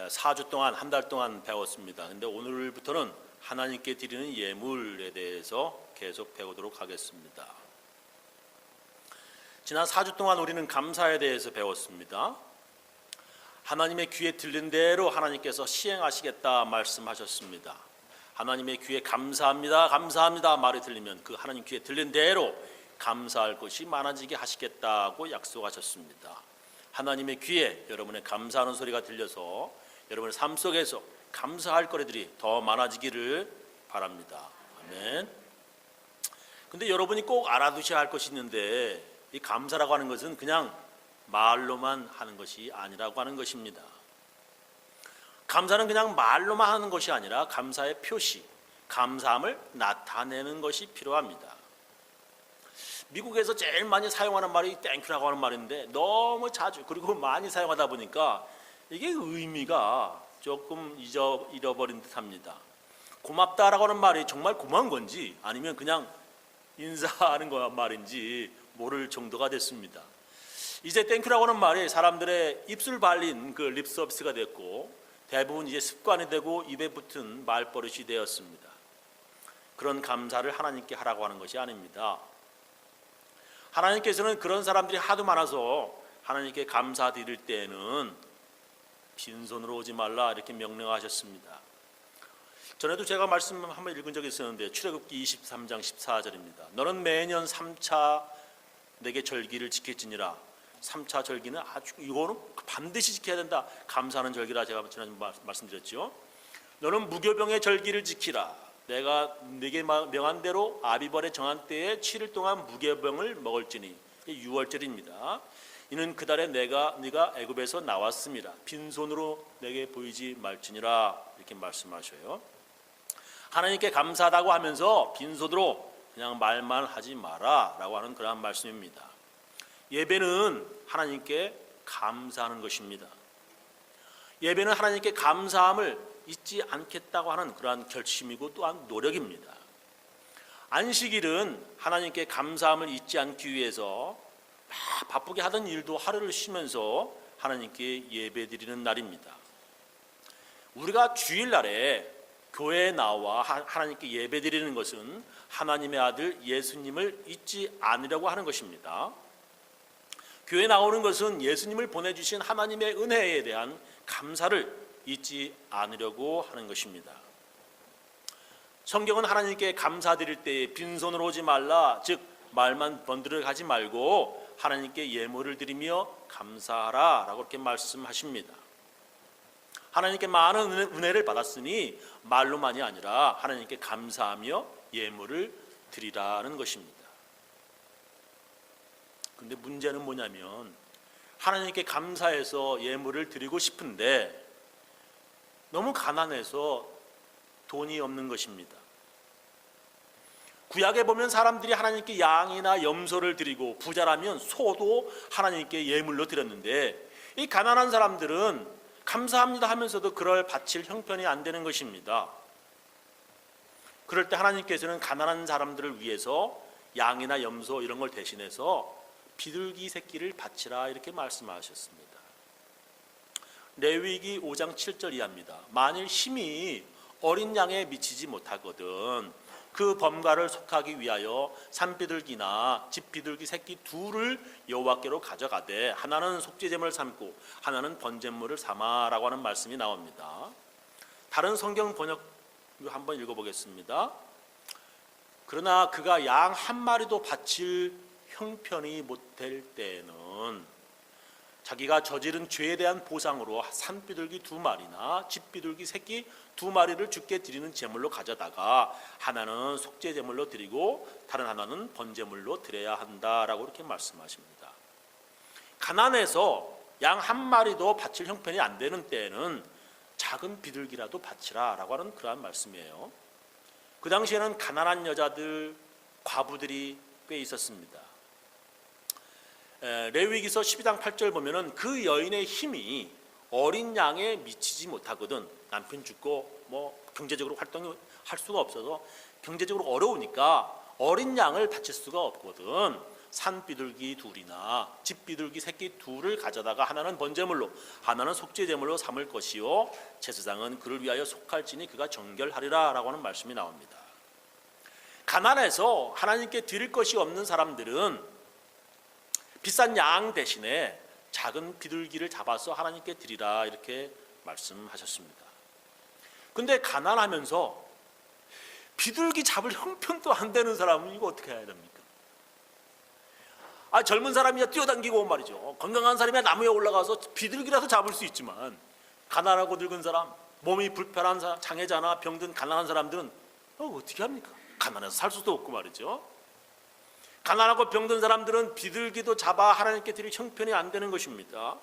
4주 동안 한 달 동안 배웠습니다. 근데 오늘부터는 하나님께 드리는 예물에 대해서 계속 배우도록 하겠습니다. 지난 4주 동안 우리는 감사에 대해서 배웠습니다. 하나님의 귀에 들린 대로 하나님께서 시행하시겠다 말씀하셨습니다. 하나님의 귀에 감사합니다, 감사합니다 말이 들리면 그 하나님 귀에 들린 대로 감사할 것이 많아지게 하시겠다고 약속하셨습니다. 하나님의 귀에 여러분의 감사하는 소리가 들려서 여러분의 삶 속에서 감사할 거리들이 더 많아지기를 바랍니다. 아멘. 근데 여러분이 꼭 알아두셔야 할 것이 있는데, 이 감사라고 하는 것은 그냥 말로만 하는 것이 아니라고 하는 것입니다. 감사는 그냥 말로만 하는 것이 아니라 감사의 표시, 감사함을 나타내는 것이 필요합니다. 미국에서 제일 많이 사용하는 말이 땡큐라고 하는 말인데, 너무 자주 그리고 많이 사용하다 보니까 이게 의미가 조금 잃어버린 듯합니다. 고맙다라고 하는 말이 정말 고마운 건지 아니면 그냥 인사하는 거 말인지 모를 정도가 됐습니다. 이제 땡큐라고 하는 말이 사람들의 입술 발린 그 립 서비스가 됐고, 대부분 이제 습관이 되고 입에 붙은 말버릇이 되었습니다. 그런 감사를 하나님께 하라고 하는 것이 아닙니다. 하나님께서는 그런 사람들이 하도 많아서 하나님께 감사드릴 때에는 빈손으로 오지 말라 이렇게 명령하셨습니다. 전에도 제가 말씀 한번 읽은 적이 있었는데, 출애굽기 23장 14절입니다. 너는 매년 3차 내게 절기를 지킬지니라. 3차 절기는 아주 이거는 반드시 지켜야 된다. 감사하는 절기라 제가 지난주 말씀드렸죠. 너는 무교병의 절기를 지키라. 내가 네게 명한 대로 아비벌의 정한 때에 7일 동안 무교병을 먹을지니. 6월절입니다. 이는 그달에 네가 애굽에서 나왔음이라. 빈손으로 내게 보이지 말지니라. 이렇게 말씀하셔요. 하나님께 감사하다고 하면서 빈손으로 그냥 말만 하지 마라 라고 하는 그러한 말씀입니다. 예배는 하나님께 감사하는 것입니다. 예배는 하나님께 감사함을 잊지 않겠다고 하는 그러한 결심이고 또한 노력입니다. 안식일은 하나님께 감사함을 잊지 않기 위해서 바쁘게 하던 일도 하루를 쉬면서 하나님께 예배드리는 날입니다. 우리가 주일날에 교회에 나와 하나님께 예배드리는 것은 하나님의 아들 예수님을 잊지 않으려고 하는 것입니다. 교회에 나오는 것은 예수님을 보내주신 하나님의 은혜에 대한 감사를 잊지 않으려고 하는 것입니다. 성경은 하나님께 감사드릴 때에 빈손으로 오지 말라, 즉 말만 번드러가지 말고 하나님께 예물을 드리며 감사하라 라고 이렇게 말씀하십니다. 하나님께 많은 은혜를 받았으니 말로만이 아니라 하나님께 감사하며 예물을 드리라는 것입니다. 근데 문제는 뭐냐면, 하나님께 감사해서 예물을 드리고 싶은데 너무 가난해서 돈이 없는 것입니다. 구약에 보면 사람들이 하나님께 양이나 염소를 드리고 부자라면 소도 하나님께 예물로 드렸는데, 이 가난한 사람들은 감사합니다 하면서도 그럴 바칠 형편이 안 되는 것입니다. 그럴 때 하나님께서는 가난한 사람들을 위해서 양이나 염소 이런 걸 대신해서 비둘기 새끼를 바치라 이렇게 말씀하셨습니다. 레위기 5장 7절 이하입니다. 만일 힘이 어린 양에 미치지 못하거든 그 범가를 속하기 위하여 산비둘기나 집비둘기 새끼 둘을 여호와께로 가져가되 하나는 속죄제물을 삼고 하나는 번제물을 삼아라고 하는 말씀이 나옵니다. 다른 성경 번역 한번 읽어보겠습니다. 그러나 그가 양 한 마리도 바칠 형편이 못될 때에는 자기가 저지른 죄에 대한 보상으로 산비둘기 2마리나 집비둘기 새끼 2마리를 주께 드리는 제물로 가져다가 하나는 속죄 제물로 드리고 다른 하나는 번제물로 드려야 한다라고 이렇게 말씀하십니다. 가난해서 양 한 마리도 바칠 형편이 안 되는 때에는 작은 비둘기라도 바치라라고 하는 그러한 말씀이에요. 그 당시에는 가난한 여자들, 과부들이 꽤 있었습니다. 레위기서 12장 8절 보면은 그 여인의 힘이 어린 양에 미치지 못하거든. 남편 죽고 뭐 경제적으로 활동할 수가 없어서 경제적으로 어려우니까 어린 양을 바칠 수가 없거든. 산 비둘기 둘이나 집 비둘기 새끼 둘을 가져다가 하나는 번제물로 하나는 속죄제물로 삼을 것이요 제사장은 그를 위하여 속할지니 그가 정결하리라 라고 하는 말씀이 나옵니다. 가난해서 하나님께 드릴 것이 없는 사람들은 비싼 양 대신에 작은 비둘기를 잡아서 하나님께 드리라 이렇게 말씀하셨습니다. 근데 가난하면서 비둘기 잡을 형편도 안 되는 사람은 이거 어떻게 해야 됩니까? 젊은 사람이야 뛰어다니고 말이죠. 건강한 사람이야 나무에 올라가서 비둘기라도 잡을 수 있지만 가난하고 늙은 사람, 몸이 불편한 장애자나 병든 가난한 사람들은 어떻게 합니까? 가난해서 살 수도 없고 말이죠. 가난하고 병든 사람들은 비둘기도 잡아 하나님께 드릴 형편이 안 되는 것입니다.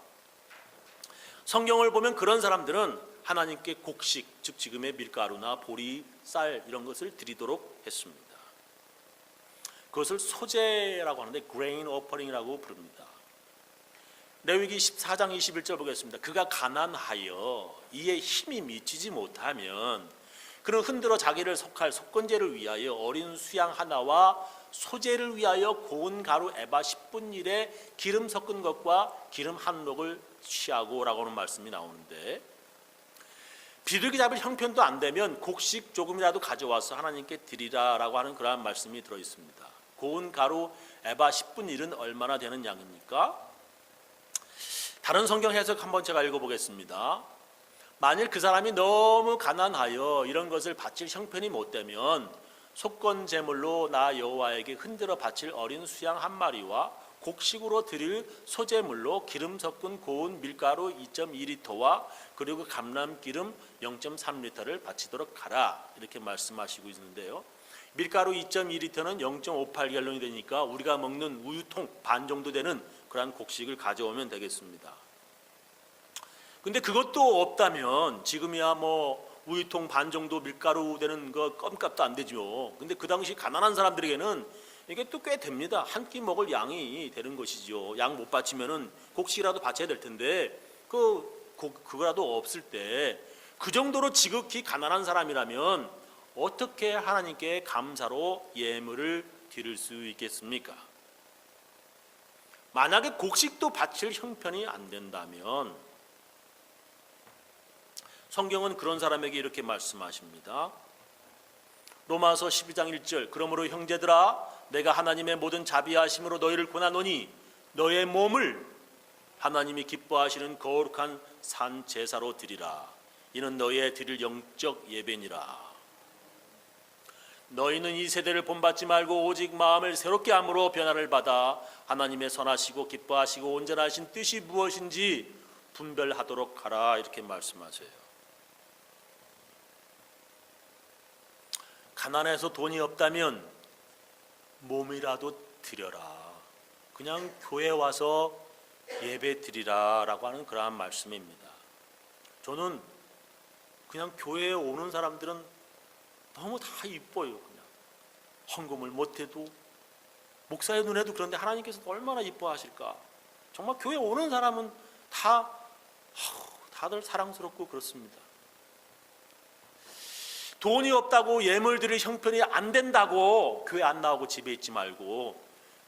성경을 보면 그런 사람들은 하나님께 곡식, 즉 지금의 밀가루나 보리, 쌀 이런 것을 드리도록 했습니다. 그것을 소제라고 하는데 grain offering이라고 부릅니다. 레위기 14장 21절 보겠습니다. 그가 가난하여 이에 힘이 미치지 못하면 그는 흔들어 자기를 속할 속건제를 위하여 어린 수양 하나와 소제를 위하여 고운 가루 에바 10분일에 기름 섞은 것과 기름 한 록을 취하고 라고 하는 말씀이 나오는데, 비둘기 잡을 형편도 안 되면 곡식 조금이라도 가져와서 하나님께 드리라 라고 하는 그러한 말씀이 들어있습니다. 고운 가루 에바 10분일은 얼마나 되는 양입니까? 다른 성경 해석 한번 제가 읽어보겠습니다. 만일 그 사람이 너무 가난하여 이런 것을 바칠 형편이 못 되면 속건 제물로 나 여호와에게 흔들어 바칠 어린 수양 한 마리와 곡식으로 드릴 소제물로 기름 섞은 고운 밀가루 2.2리터와 그리고 감람기름 0.3리터를 바치도록 하라 이렇게 말씀하시고 있는데요. 밀가루 2.2리터는 0.58갤론이 되니까 우리가 먹는 우유통 반 정도 되는 그러한 곡식을 가져오면 되겠습니다. 근데 그것도 없다면 지금이야 우유통 반 정도 밀가루 되는 거 껌값도 안 되죠. 근데 그 당시 가난한 사람들에게는 이게 또 꽤 됩니다. 한 끼 먹을 양이 되는 것이죠. 양 못 바치면은 곡식이라도 바쳐야 될 텐데 그거라도 없을 때 그 정도로 지극히 가난한 사람이라면 어떻게 하나님께 감사로 예물을 드릴 수 있겠습니까? 만약에 곡식도 바칠 형편이 안 된다면 성경은 그런 사람에게 이렇게 말씀하십니다. 로마서 12장 1절 그러므로 형제들아 내가 하나님의 모든 자비하심으로 너희를 권하노니 너의 몸을 하나님이 기뻐하시는 거룩한 산 제사로 드리라. 이는 너희의 드릴 영적 예배니라. 너희는 이 세대를 본받지 말고 오직 마음을 새롭게 함으로 변화를 받아 하나님의 선하시고 기뻐하시고 온전하신 뜻이 무엇인지 분별하도록 하라 이렇게 말씀하세요. 가난해서 돈이 없다면 몸이라도 드려라. 그냥 교회 와서 예배 드리라 라고 하는 그러한 말씀입니다. 저는 그냥 교회에 오는 사람들은 너무 다 이뻐요. 그냥 헌금을 못해도 목사의 눈에도 그런데 하나님께서 얼마나 이뻐하실까. 정말 교회 오는 사람은 다들 사랑스럽고 그렇습니다. 돈이 없다고 예물 드릴 형편이 안 된다고 교회 안 나오고 집에 있지 말고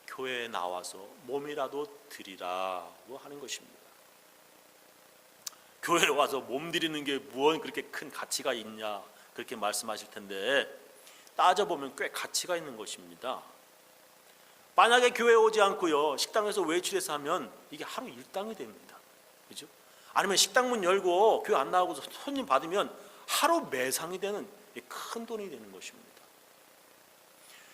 교회에 나와서 몸이라도 드리라고 하는 것입니다. 교회에 와서 몸 드리는 게 무언 그렇게 큰 가치가 있냐 그렇게 말씀하실 텐데 따져보면 꽤 가치가 있는 것입니다. 만약에 교회에 오지 않고요 식당에서 외출해서 하면 이게 하루 일당이 됩니다. 그죠? 아니면 식당 문 열고 교회 안 나오고 손님 받으면 하루 매상이 되는 큰 돈이 되는 것입니다.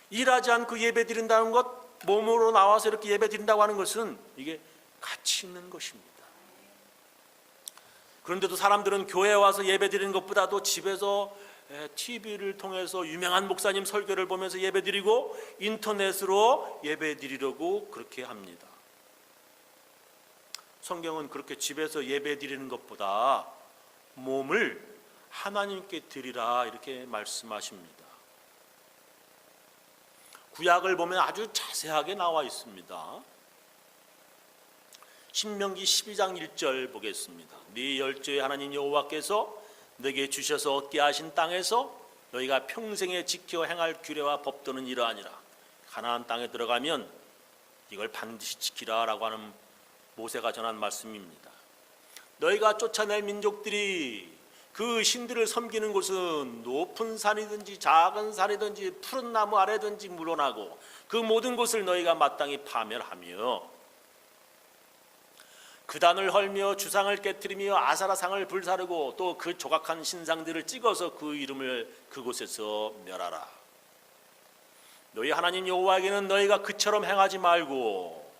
일하지 않고 예배 드린다는 것, 몸으로 나와서 이렇게 예배 드린다고 하는 것은 이게 가치 있는 것입니다. 그런데도 사람들은 교회에 와서 예배 드리는 것보다도 집에서 TV를 통해서 유명한 목사님 설교를 보면서 예배 드리고 인터넷으로 예배 드리려고 그렇게 합니다. 성경은 그렇게 집에서 예배 드리는 것보다 몸을 하나님께 드리라 이렇게 말씀하십니다. 구약을 보면 아주 자세하게 나와 있습니다. 신명기 12장 1절 보겠습니다. 네 열조의 하나님 여호와께서 너에게 주셔서 얻게 하신 땅에서 너희가 평생에 지켜 행할 규례와 법도는 이러하니라. 가나안 땅에 들어가면 이걸 반드시 지키라라고 하는 모세가 전한 말씀입니다. 너희가 쫓아낼 민족들이 그 신들을 섬기는 곳은 높은 산이든지 작은 산이든지 푸른 나무 아래든지 물러나고 그 모든 곳을 너희가 마땅히 파멸하며 그단을 헐며 주상을 깨뜨리며 아사라상을 불사르고 또 그 조각한 신상들을 찍어서 그 이름을 그곳에서 멸하라. 너희 하나님 여호와에게는 너희가 그처럼 행하지 말고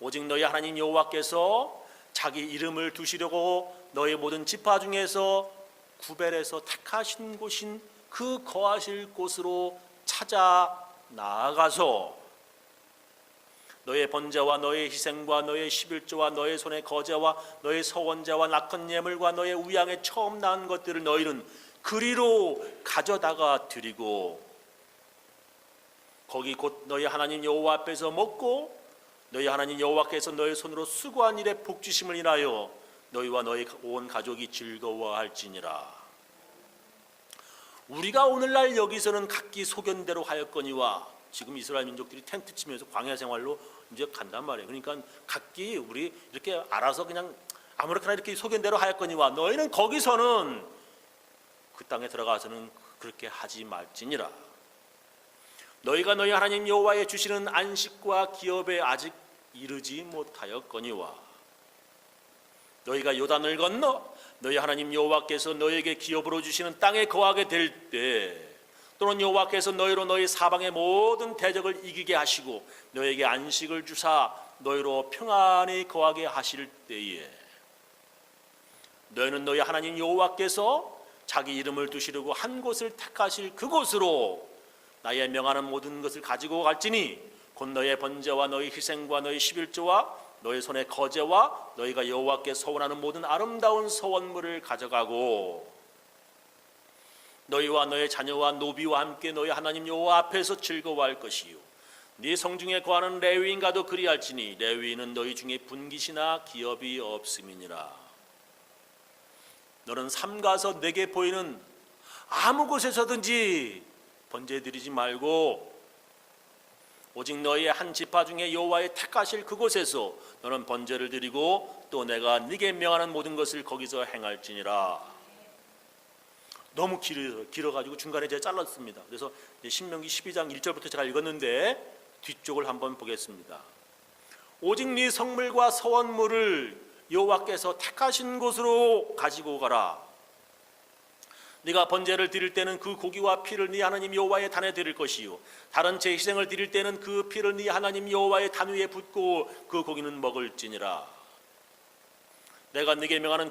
오직 너희 하나님 여호와께서 자기 이름을 두시려고 너희 모든 지파 중에서 구별해서 택하신 곳인 그 거하실 곳으로 찾아 나아가서 너의 번제와 너의 희생과 너의 11조와 너의 손의 거제와 너의 서원제와 낙헌 예물과 너의 우양에 처음 낳은 것들을 너희는 그리로 가져다가 드리고 거기 곧 너희 하나님 여호와 앞에서 먹고 너희 하나님 여호와께서 너희 손으로 수고한 일에 복주심을 인하여 너희와 너희 온 가족이 즐거워할지니라. 우리가 오늘날 여기서는 각기 소견대로 하였거니와 지금 이스라엘 민족들이 텐트 치면서 광야 생활로 이제 간단 말이에요. 그러니까 각기 우리 이렇게 알아서 그냥 아무렇게나 이렇게 소견대로 하였거니와 너희는 거기서는 그 땅에 들어가서는 그렇게 하지 말지니라. 너희가 너희 하나님 여호와의 주시는 안식과 기업에 아직 이르지 못하였거니와 너희가 요단을 건너 너희 하나님 여호와께서 너희에게 기업으로 주시는 땅에 거하게 될 때 또는 여호와께서 너희로 너희 사방의 모든 대적을 이기게 하시고 너희에게 안식을 주사 너희로 평안히 거하게 하실 때에 너희는 너희 하나님 여호와께서 자기 이름을 두시려고 한 곳을 택하실 그곳으로 나의 명하는 모든 것을 가지고 갈지니 곧 너의 번제와 너의 희생과 너의 11조와 너의 손의 거제와 너희가 여호와께 서원하는 모든 아름다운 서원물을 가져가고 너희와 너의 자녀와 노비와 함께 너희 하나님 여호와 앞에서 즐거워할 것이요 네 성중에 거하는 레위인과도 그리할지니 레위인은 너희 중에 분깃이나 기업이 없음이니라. 너는 삼가서 내게 보이는 아무 곳에서든지 번제 드리지 말고 오직 너희의 한 지파 중에 여호와의 택하실 그곳에서 너는 번제를 드리고 또 내가 네게 명하는 모든 것을 거기서 행할지니라. 너무 길어가지고 중간에 제가 잘랐습니다. 그래서 신명기 12장 1절부터 제가 읽었는데 뒤쪽을 한번 보겠습니다. 오직 네 성물과 서원물을 여호와께서 택하신 곳으로 가지고 가라. 네가 번제를 드릴 때는 그 고기와 피를 네 하나님 여호와의 단에 드릴 것이요 다른 제 희생을 드릴 때는 그 피를 네 하나님 여호와의 단 위에 붓고 그 고기는 먹을지니라. 내가 네게 명하는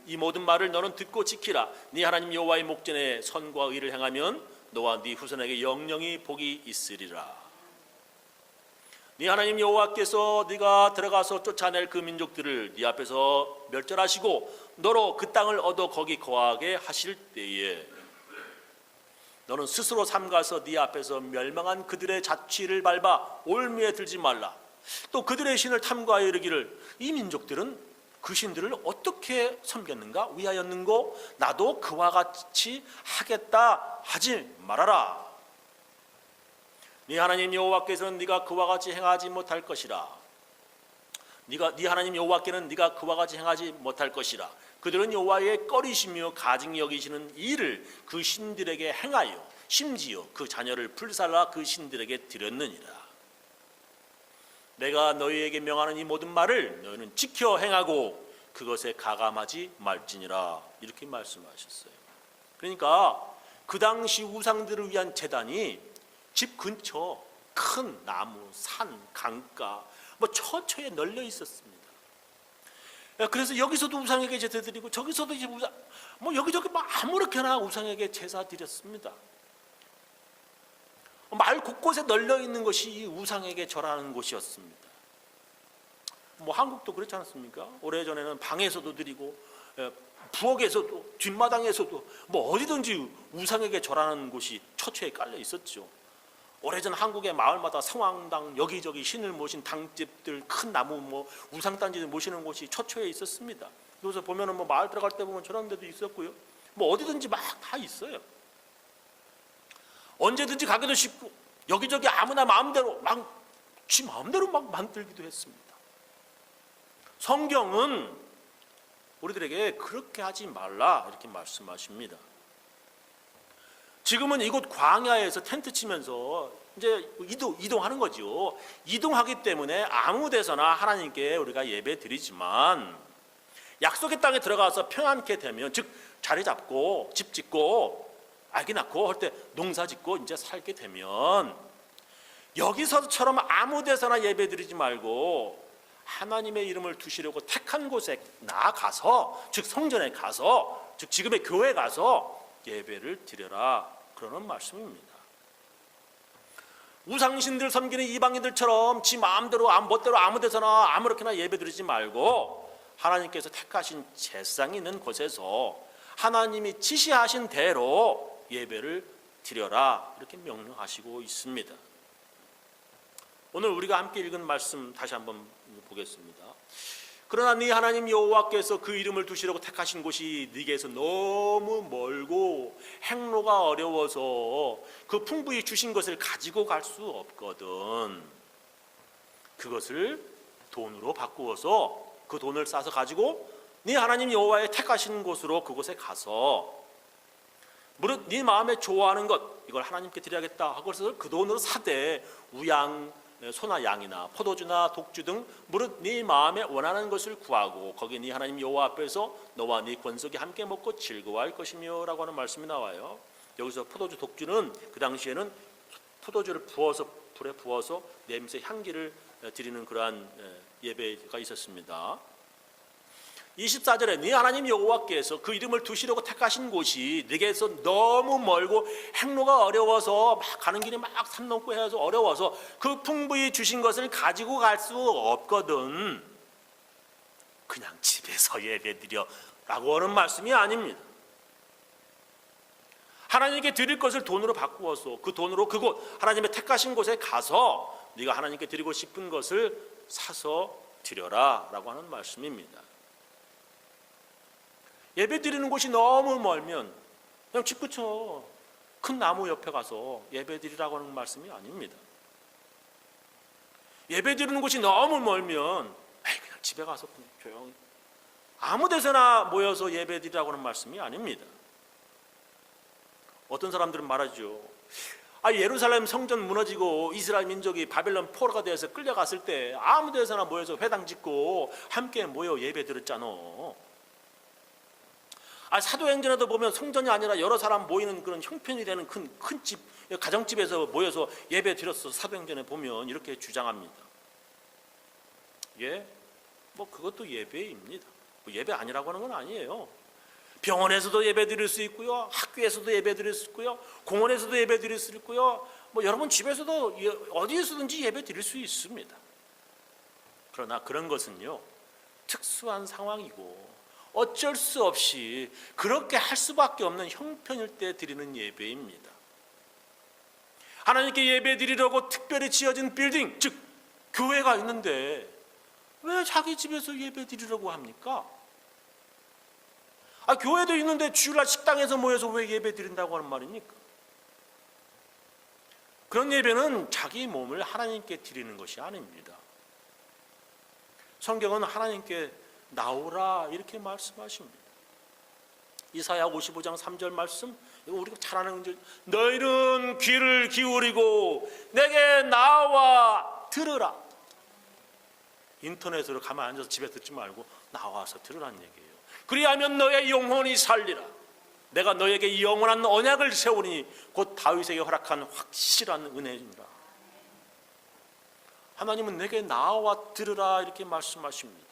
이 모든 말을 너는 듣고 지키라. 네 하나님 여호와의 목전에 선과 의를 행하면 너와 네 후손에게 영영이 복이 있으리라. 네 하나님 여호와께서 네가 들어가서 쫓아낼 그 민족들을 네 앞에서 멸절하시고 너로 그 땅을 얻어 거기 거하게 하실 때에 너는 스스로 삼가서 네 앞에서 멸망한 그들의 자취를 밟아 올무에 들지 말라. 또 그들의 신을 탐구하여 이르기를 이 민족들은 그 신들을 어떻게 섬겼는가 위하였는고 나도 그와 같이 하겠다 하지 말아라. 네 하나님 여호와께서는 네가 그와 같이 행하지 못할 것이라. 네 하나님 여호와께는 네가 그와 같이 행하지 못할 것이라. 그들은 여호와의 꺼리시며 가증히 여기시는 일을 그 신들에게 행하여 심지어 그 자녀를 불살라 그 신들에게 드렸느니라. 내가 너희에게 명하는 이 모든 말을 너희는 지켜 행하고 그것에 가감하지 말지니라. 이렇게 말씀하셨어요. 그러니까 그 당시 우상들을 위한 제단이 집 근처 큰 나무, 산, 강가 처처에 널려 있었습니다. 그래서 여기서도 우상에게 제사 드리고 저기서도 이제 여기저기 아무렇게나 우상에게 제사 드렸습니다. 마을 곳곳에 널려 있는 것이 우상에게 절하는 곳이었습니다. 한국도 그렇지 않습니까? 오래전에는 방에서도 드리고 부엌에서도 뒷마당에서도 어디든지 우상에게 절하는 곳이 처처에 깔려 있었죠. 오래전 한국의 마을마다 성황당 여기저기 신을 모신 당집들 큰 나무 우상단지를 모시는 곳이 처처에 있었습니다. 그래서 보면은 마을 들어갈 때 보면 저런 데도 있었고요. 어디든지 막 다 있어요. 언제든지 가기도 쉽고 여기저기 아무나 마음대로 지 마음대로 만들기도 했습니다. 성경은 우리들에게 그렇게 하지 말라 이렇게 말씀하십니다. 지금은 이곳 광야에서 텐트 치면서 이제 이동하는 거죠. 이동하기 때문에 아무 데서나 하나님께 우리가 예배 드리지만 약속의 땅에 들어가서 평안케 되면, 즉 자리 잡고 집 짓고 아기 낳고 할 때 농사 짓고 이제 살게 되면 여기서처럼 아무 데서나 예배 드리지 말고 하나님의 이름을 두시려고 택한 곳에 나아가서, 즉 성전에 가서, 즉 지금의 교회에 가서 예배를 드려라 그러는 말씀입니다. 우상신들 섬기는 이방인들처럼 지 마음대로 멋대로 아무 데서나 아무렇게나 예배 드리지 말고 하나님께서 택하신 제상이 있는 곳에서 하나님이 지시하신 대로 예배를 드려라 이렇게 명령하시고 있습니다. 오늘 우리가 함께 읽은 말씀 다시 한번 보겠습니다. 그러나 네 하나님 여호와께서 그 이름을 두시려고 택하신 곳이 네게서 너무 멀고 행로가 어려워서 그 풍부히 주신 것을 가지고 갈 수 없거든. 그것을 돈으로 바꾸어서 그 돈을 싸서 가지고 네 하나님 여호와의 택하신 곳으로 그곳에 가서 무릇 네 마음에 좋아하는 것 이걸 하나님께 드려야겠다 하고서 그 돈으로 사되 우양 소나 양이나 포도주나 독주 등 무릇 네 마음에 원하는 것을 구하고 거기 네 하나님 여호와 앞에서 너와 네 권속이 함께 먹고 즐거워할 것이며 라고 하는 말씀이 나와요. 여기서 포도주 독주는 그 당시에는 포도주를 부어서 불에 부어서 냄새 향기를 드리는 그러한 예배가 있었습니다. 24절에 네 하나님 여호와께서 그 이름을 두시려고 택하신 곳이 네게서 너무 멀고 행로가 어려워서 가는 길이 산 넘고 해서 어려워서 그 풍부히 주신 것을 가지고 갈 수 없거든. 그냥 집에서 예배드려 라고 하는 말씀이 아닙니다. 하나님께 드릴 것을 돈으로 바꾸어서 그 돈으로 그곳 하나님의 택하신 곳에 가서 네가 하나님께 드리고 싶은 것을 사서 드려라 라고 하는 말씀입니다. 예배 드리는 곳이 너무 멀면 그냥 집 근처 큰 나무 옆에 가서 예배 드리라고 하는 말씀이 아닙니다. 예배 드리는 곳이 너무 멀면 그냥 집에 가서 그냥 조용히 아무 데서나 모여서 예배 드리라고 하는 말씀이 아닙니다. 어떤 사람들은 말하죠. 예루살렘 성전 무너지고 이스라엘 민족이 바벨론 포로가 되어서 끌려갔을 때 아무 데서나 모여서 회당 짓고 함께 모여 예배 드렸잖아. 사도행전에도 보면 성전이 아니라 여러 사람 모이는 그런 형편이 되는 큰 집, 가정집에서 모여서 예배 드렸어. 사도행전에 보면 이렇게 주장합니다. 그것도 예배입니다. 예배 아니라고 하는 건 아니에요. 병원에서도 예배 드릴 수 있고요, 학교에서도 예배 드릴 수 있고요, 공원에서도 예배 드릴 수 있고요, 여러분 집에서도 어디에서든지 예배 드릴 수 있습니다. 그러나 그런 것은요 특수한 상황이고 어쩔 수 없이 그렇게 할 수밖에 없는 형편일 때 드리는 예배입니다. 하나님께 예배 드리려고 특별히 지어진 빌딩, 즉 교회가 있는데 왜 자기 집에서 예배 드리려고 합니까? 교회도 있는데 주일날 식당에서 모여서 왜 예배 드린다고 하는 말입니까? 그런 예배는 자기 몸을 하나님께 드리는 것이 아닙니다. 성경은 하나님께 나오라 이렇게 말씀하십니다. 이사야 55장 3절 말씀, 이거 우리가 잘 아는 줄. 너희는 귀를 기울이고 내게 나와 들으라. 인터넷으로 가만히 앉아서 집에 듣지 말고 나와서 들으라는 얘기예요. 그리하면 너의 영혼이 살리라. 내가 너에게 영원한 언약을 세우니 곧 다윗에게 허락한 확실한 은혜입니다. 하나님은 내게 나와 들으라 이렇게 말씀하십니다.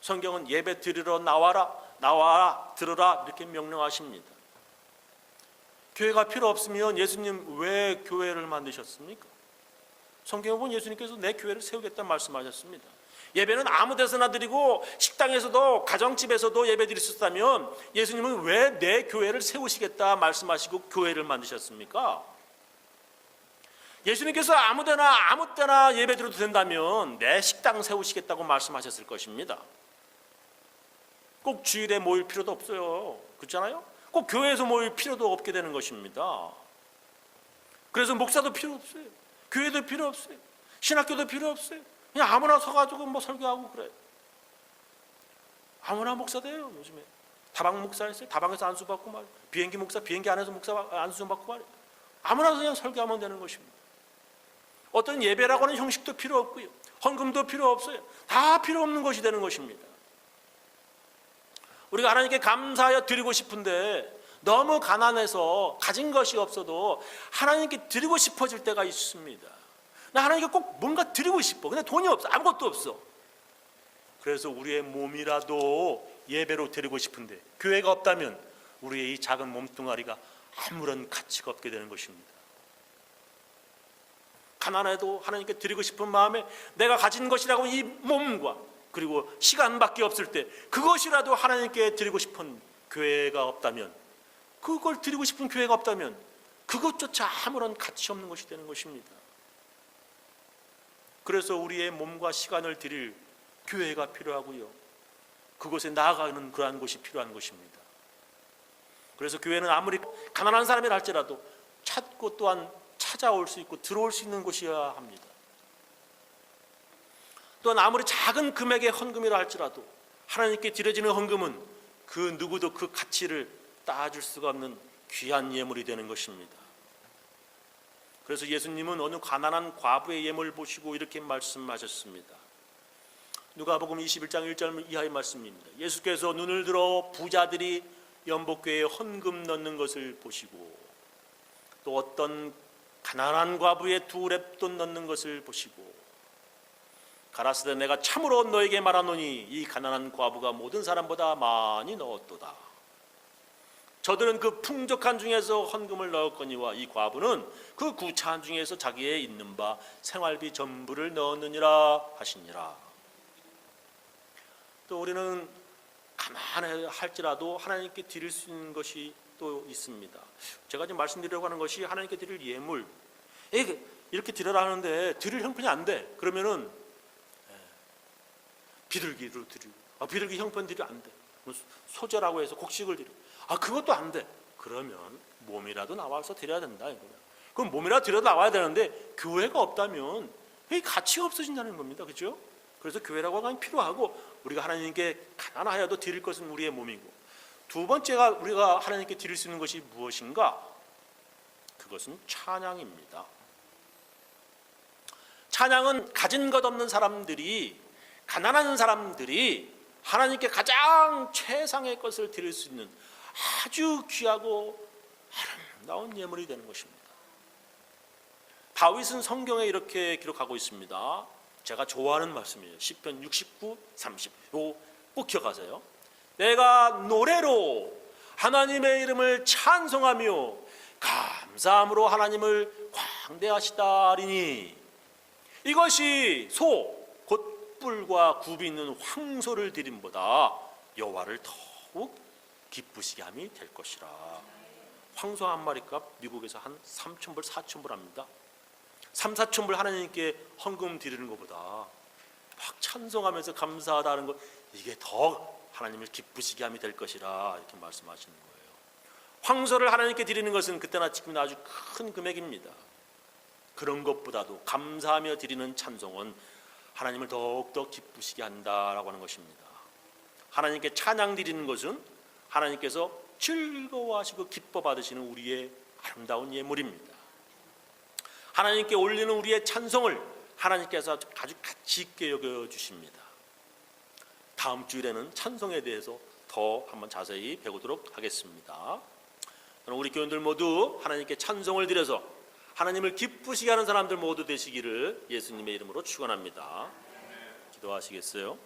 성경은 예배 드리러 나와라 들으라 이렇게 명령하십니다. 교회가 필요 없으면 예수님 왜 교회를 만드셨습니까? 성경에 보면 예수님께서 내 교회를 세우겠다는 말씀하셨습니다. 예배는 아무 데서나 드리고 식당에서도 가정집에서도 예배 드릴 수 있다면 예수님은 왜 내 교회를 세우시겠다 말씀하시고 교회를 만드셨습니까? 예수님께서 아무 때나 예배 드려도 된다면 내 식당 세우시겠다고 말씀하셨을 것입니다. 꼭 주일에 모일 필요도 없어요. 그렇잖아요? 꼭 교회에서 모일 필요도 없게 되는 것입니다. 그래서 목사도 필요 없어요. 교회도 필요 없어요. 신학교도 필요 없어요. 그냥 아무나 서가지고 뭐 설교하고 그래요. 아무나 목사 돼요. 요즘에 다방 목사 했어요. 다방에서 안수 받고 말이에요. 비행기 목사, 비행기 안에서 목사 안수 받고 말이에요. 아무나 그냥 설교하면 되는 것입니다. 어떤 예배라고 하는 형식도 필요 없고요. 헌금도 필요 없어요. 다 필요 없는 것이 되는 것입니다. 우리가 하나님께 감사하여 드리고 싶은데 너무 가난해서 가진 것이 없어도 하나님께 드리고 싶어질 때가 있습니다. 나 하나님께 꼭 뭔가 드리고 싶어. 근데 돈이 없어. 아무것도 없어. 그래서 우리의 몸이라도 예배로 드리고 싶은데 교회가 없다면 우리의 이 작은 몸뚱아리가 아무런 가치가 없게 되는 것입니다. 가난해도 하나님께 드리고 싶은 마음에 내가 가진 것이라고 이 몸과 그리고 시간밖에 없을 때 그것이라도 하나님께 드리고 싶은 교회가 없다면, 그걸 드리고 싶은 교회가 없다면 그것조차 아무런 가치 없는 것이 되는 것입니다. 그래서 우리의 몸과 시간을 드릴 교회가 필요하고요, 그곳에 나아가는 그러한 곳이 필요한 것입니다. 그래서 교회는 아무리 가난한 사람이라 할지라도 찾고 또한 찾아올 수 있고 들어올 수 있는 곳이어야 합니다. 또한 아무리 작은 금액의 헌금이라 할지라도 하나님께 드려지는 헌금은 그 누구도 그 가치를 따질 수가 없는 귀한 예물이 되는 것입니다. 그래서 예수님은 어느 가난한 과부의 예물을 보시고 이렇게 말씀하셨습니다. 누가복음 21장 1절 이하의 말씀입니다. 예수께서 눈을 들어 부자들이 연복궤에 헌금 넣는 것을 보시고 또 어떤 가난한 과부의 2렙돈 넣는 것을 보시고 가라사대 내가 참으로 너에게 말하노니 이 가난한 과부가 모든 사람보다 많이 넣었도다. 저들은 그 풍족한 중에서 헌금을 넣었거니와 이 과부는 그 구차한 중에서 자기의 있는 바 생활비 전부를 넣었느니라 하시니라. 또 우리는 가난해 할지라도 하나님께 드릴 수 있는 것이 또 있습니다. 제가 지금 말씀드리려고 하는 것이 하나님께 드릴 예물. 이렇게 드려라 하는데 드릴 형편이 안 돼. 그러면은 비둘기로 드리고, 비둘기 형편 드리면 안 돼. 소재라고 해서 곡식을 드리고, 그것도 안 돼. 그러면 몸이라도 나와서 드려야 된다 이거야. 그럼 몸이라도 드려 나와야 되는데 교회가 없다면 이 가치가 없어진다는 겁니다. 그렇죠? 그래서 교회라고 하는 게 필요하고, 우리가 하나님께 가난하여도 드릴 것은 우리의 몸이고, 두 번째가 우리가 하나님께 드릴 수 있는 것이 무엇인가? 그것은 찬양입니다. 찬양은 가진 것 없는 사람들이, 가난한 사람들이 하나님께 가장 최상의 것을 드릴 수 있는 아주 귀하고 아름다운 예물이 되는 것입니다. 다윗은 성경에 이렇게 기록하고 있습니다. 제가 좋아하는 말씀이에요. 시편 69, 30. 이거 꼭 기억하세요. 내가 노래로 하나님의 이름을 찬송하며 감사함으로 하나님을 광대하시다리니 이것이 곧 뿔과 굽이 있는 황소를 드림보다 여호와를 더욱 기쁘시게 함이 될 것이라. 황소 한 마리값 미국에서 한 3,000불, 4,000불 합니다. 3, 4,000불 하나님께 헌금 드리는 것보다 막 찬송하면서 감사하다는 것, 이게 더 하나님을 기쁘시게 함이 될 것이라 이렇게 말씀하시는 거예요. 황소를 하나님께 드리는 것은 그때나 지금이나 아주 큰 금액입니다. 그런 것보다도 감사하며 드리는 찬송은 하나님을 더욱더 기쁘시게 한다라고 하는 것입니다. 하나님께 찬양 드리는 것은 하나님께서 즐거워하시고 기뻐 받으시는 우리의 아름다운 예물입니다. 하나님께 올리는 우리의 찬송을 하나님께서 아주 가치 있게 여겨주십니다. 다음 주일에는 찬송에 대해서 더 한번 자세히 배우도록 하겠습니다. 우리 교인들 모두 하나님께 찬송을 드려서 하나님을 기쁘시게 하는 사람들 모두 되시기를 예수님의 이름으로 축원합니다. 기도하시겠어요?